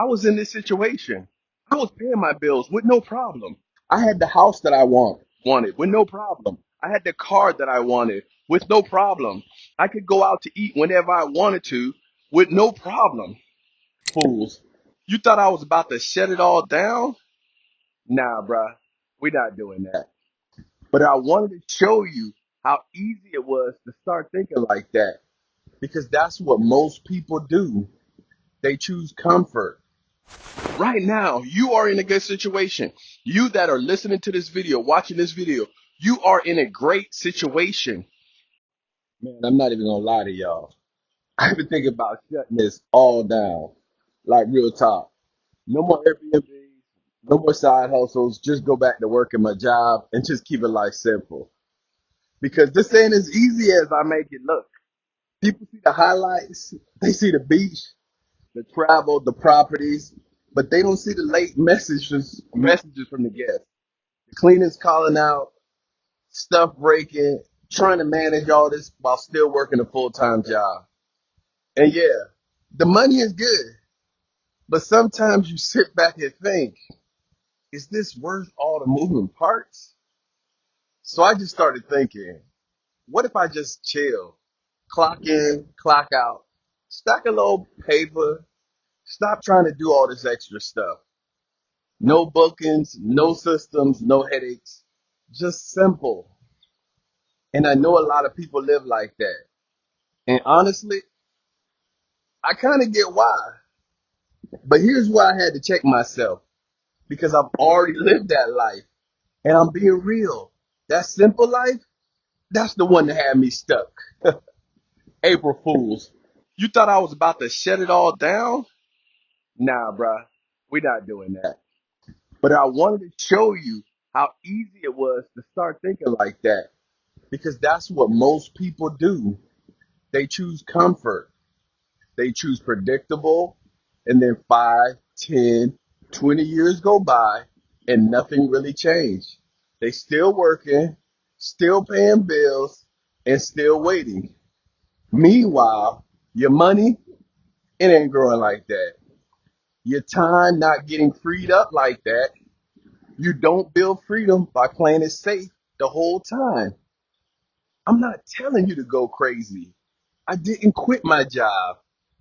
I was in this situation. I was paying my bills with no problem. I had the house that I wanted with no problem. I had the car that I wanted with no problem. I could go out to eat whenever I wanted to with no problem. Fools. You thought I was about to shut it all down? Nah, bruh. We're not doing that. But I wanted to show you how easy it was to start thinking like that because that's what most people do. They choose comfort. Right now, you are in a good situation. You that are listening to this video, watching this video, you are in a great situation. Man, I'm not even gonna lie to y'all. I've been thinking about shutting this all down. Like real talk. No more Airbnb, no more side hustles. Just go back to working my job and just keep it life simple. Because this ain't as easy as I make it look. People see the highlights, they see the beach, the travel, the properties, but they don't see the late messages from the guests. The cleaners calling out, stuff breaking, trying to manage all this while still working a full-time job. And yeah, the money is good, but sometimes you sit back and think, is this worth all the moving parts? So I just started thinking, what if I just chill, clock in, clock out, stack a little paper, stop trying to do all this extra stuff. No bookings, no systems, no headaches, just simple. And I know a lot of people live like that. And honestly, I kind of get why. But here's why I had to check myself because I've already lived that life. And I'm being real. That simple life, that's the one that had me stuck. April Fools. You thought I was about to shut it all down? Nah, bruh. We're not doing that. But I wanted to show you how easy it was to start thinking like that because that's what most people do. They choose comfort. They choose predictable, and then 5, 10, 20 years go by and nothing really changed. They still working, still paying bills, and still waiting. Meanwhile, your money, it ain't growing like that. Your time not getting freed up like that. You don't build freedom by playing it safe the whole time. I'm not telling you to go crazy. I didn't quit my job.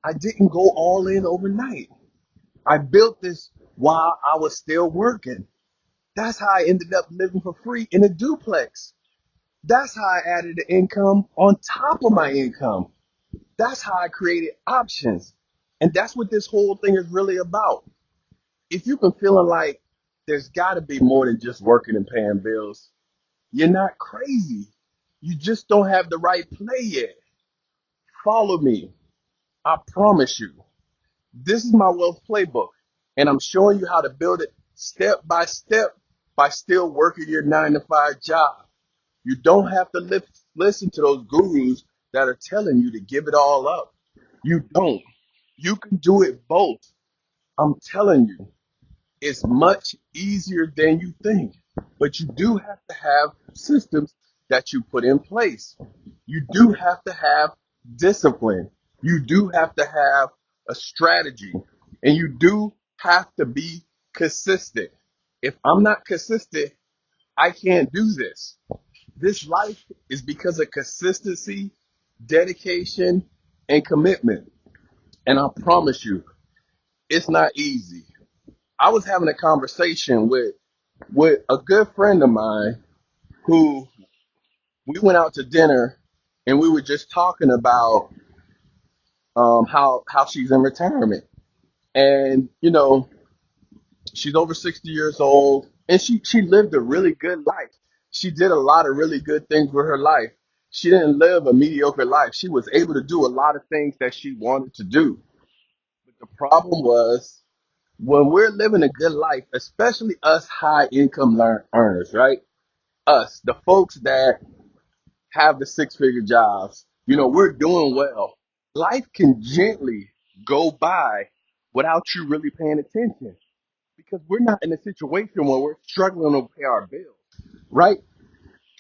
I didn't go all in overnight. I built this while I was still working. That's how I ended up living for free in a duplex. That's how I added the income on top of my income. That's how I created options. And that's what this whole thing is really about. If you've been feeling like there's got to be more than just working and paying bills, you're not crazy. You just don't have the right play yet. Follow me. I promise you. This is my wealth playbook, and I'm showing you how to build it step by still working your 9 to 5 job. You don't have to listen to those gurus that are telling you to give it all up. You don't. You can do it both. I'm telling you, it's much easier than you think. But you do have to have systems that you put in place. You do have to have discipline. You do have to have a strategy. And you do have to be consistent. If I'm not consistent, I can't do this. This life is because of consistency, dedication, and commitment. And I promise you, it's not easy. I was having a conversation with a good friend of mine who we went out to dinner and we were just talking about how she's in retirement. And she's over 60 years old and she lived a really good life. She did a lot of really good things with her life. She didn't live a mediocre life. She was able to do a lot of things that she wanted to do. But the problem was when we're living a good life, especially us high income earners, right? Us, the folks that have the 6 figure jobs, we're doing well. Life can gently go by without you really paying attention because we're not in a situation where we're struggling to pay our bills, right?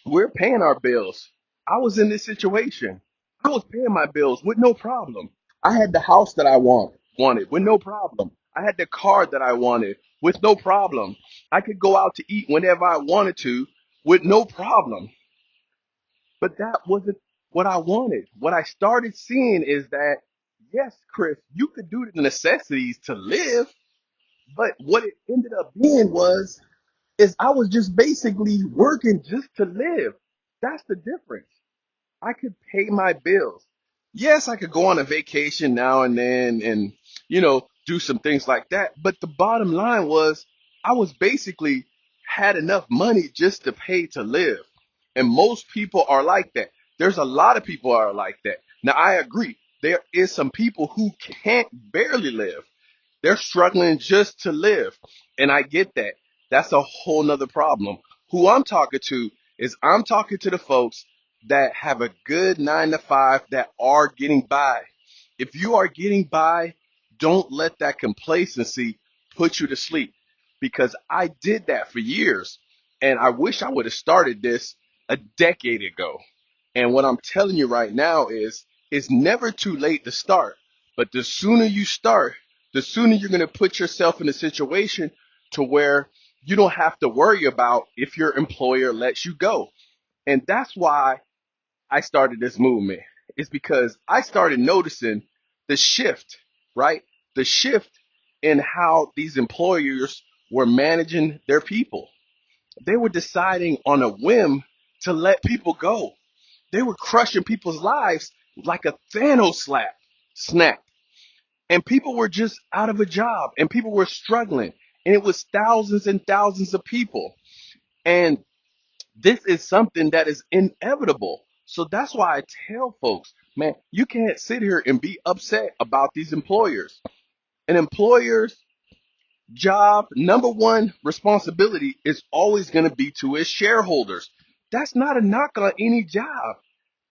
We're paying our bills. I was in this situation. I was paying my bills with no problem. I had the house that I wanted with no problem. I had the car that I wanted with no problem. I could go out to eat whenever I wanted to with no problem. But that wasn't what I wanted. What I started seeing is that, yes, Chris, you could do the necessities to live, but what it ended up being is I was just basically working just to live. That's the difference. I could pay my bills. Yes, I could go on a vacation now and then and, do some things like that. But the bottom line was I was basically had enough money just to pay to live. And most people are like that. There's a lot of people are like that. Now, I agree. There is some people who can't barely live. They're struggling just to live. And I get that. That's a whole nother problem. Who I'm talking to is I'm talking to the folks that have a good 9 to 5 that are getting by. If you are getting by, don't let that complacency put you to sleep because I did that for years. And I wish I would have started this a decade ago. And what I'm telling you right now is it's never too late to start. But the sooner you start, the sooner you're going to put yourself in a situation to where you don't have to worry about if your employer lets you go. And that's why I started this movement. It's because I started noticing the shift, right? The shift in how these employers were managing their people. They were deciding on a whim to let people go. They were crushing people's lives like a Thanos snap. And people were just out of a job and people were struggling. And it was thousands and thousands of people. And this is something that is inevitable. So that's why I tell folks, man, you can't sit here and be upset about these employers. And employers job number one responsibility is always going to be to its shareholders. That's not a knock on any job.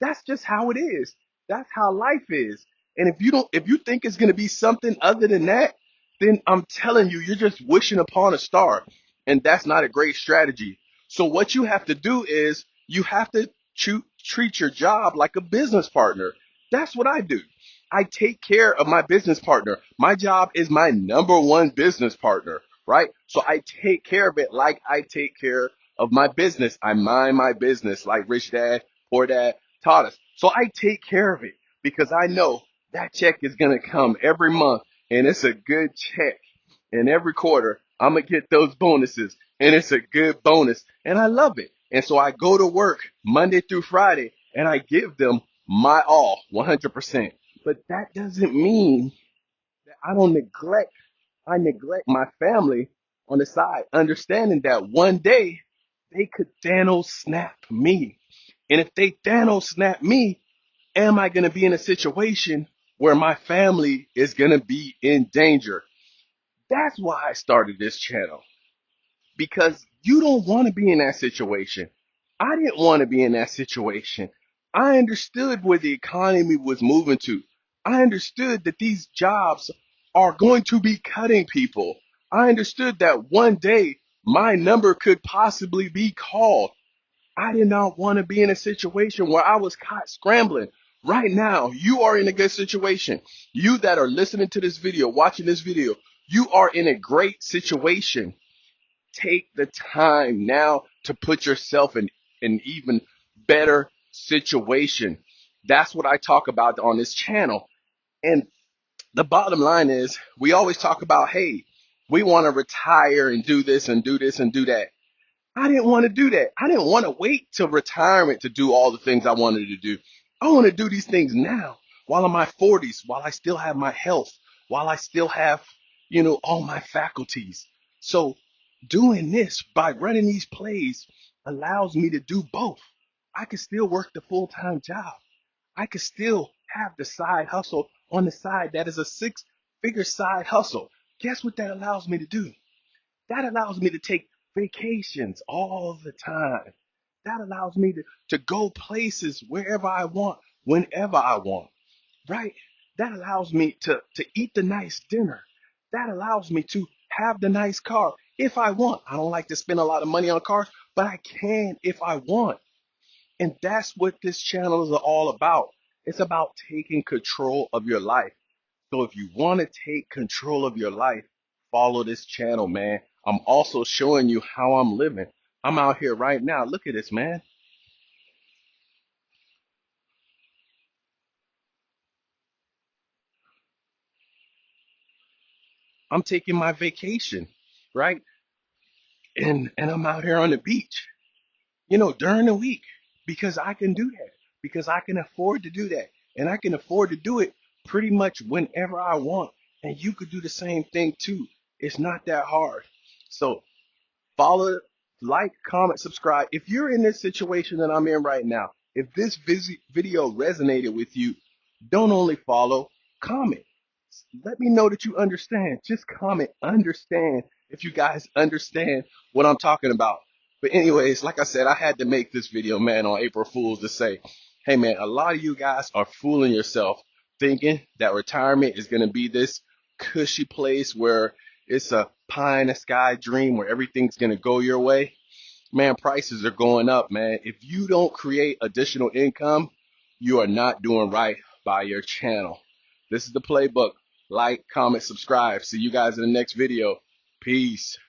That's just how it is. That's how life is. And if you think it's going to be something other than that, then I'm telling you, you're just wishing upon a star. And that's not a great strategy. So what you have to do is you have to treat your job like a business partner. That's what I do. I take care of my business partner. My job is my number one business partner, right? So I take care of it like I take care of my business. I mind my business like Rich Dad, Poor Dad taught us. So I take care of it because I know that check is going to come every month and it's a good check. And every quarter, I'm going to get those bonuses and it's a good bonus and I love it. And so I go to work Monday through Friday and I give them my all 100%. But that doesn't mean that I neglect my family on the side, understanding that one day they could Thanos snap me. And if they Thanos snap me, am I going to be in a situation where my family is going to be in danger? That's why I started this channel because you don't want to be in that situation. I didn't want to be in that situation. I understood where the economy was moving to. I understood that these jobs are going to be cutting people. I understood that one day my number could possibly be called. I did not want to be in a situation where I was caught scrambling. Right now, you are in a good situation. You that are listening to this video, watching this video, you are in a great situation. Take the time now to put yourself in an even better situation. That's what I talk about on this channel. And the bottom line is we always talk about, hey, we want to retire and do this and do this and do that. I didn't want to do that. I didn't want to wait till retirement to do all the things I wanted to do. I want to do these things now while in my 40s, while I still have my health, while I still have, all my faculties. So doing this by running these plays allows me to do both. I can still work the full-time job. I can still have the side hustle on the side that is a six-figure side hustle. Guess what that allows me to do? That allows me to take vacations all the time. That allows me to go places wherever I want, whenever I want, right? That allows me to eat the nice dinner. That allows me to have the nice car if I want. I don't like to spend a lot of money on cars, but I can if I want. And that's what this channel is all about. It's about taking control of your life. So if you want to take control of your life, follow this channel, man. I'm also showing you how I'm living. I'm out here right now. Look at this, man. I'm taking my vacation, right? And I'm out here on the beach, during the week because I can do that, because I can afford to do that. And I can afford to do it pretty much whenever I want. And you could do the same thing too. It's not that hard. So follow, like, comment, subscribe. If you're in this situation that I'm in right now, if this video resonated with you, don't only follow, comment. Let me know that you understand. Just comment, understand, if you guys understand what I'm talking about. But anyways, like I said, I had to make this video, man, on April Fool's to say, hey, man, a lot of you guys are fooling yourself thinking that retirement is going to be this cushy place where it's a pie in the sky dream where everything's going to go your way. Man, prices are going up, man. If you don't create additional income, you are not doing right by your channel. This is the playbook. Like, comment, subscribe. See you guys in the next video. Peace.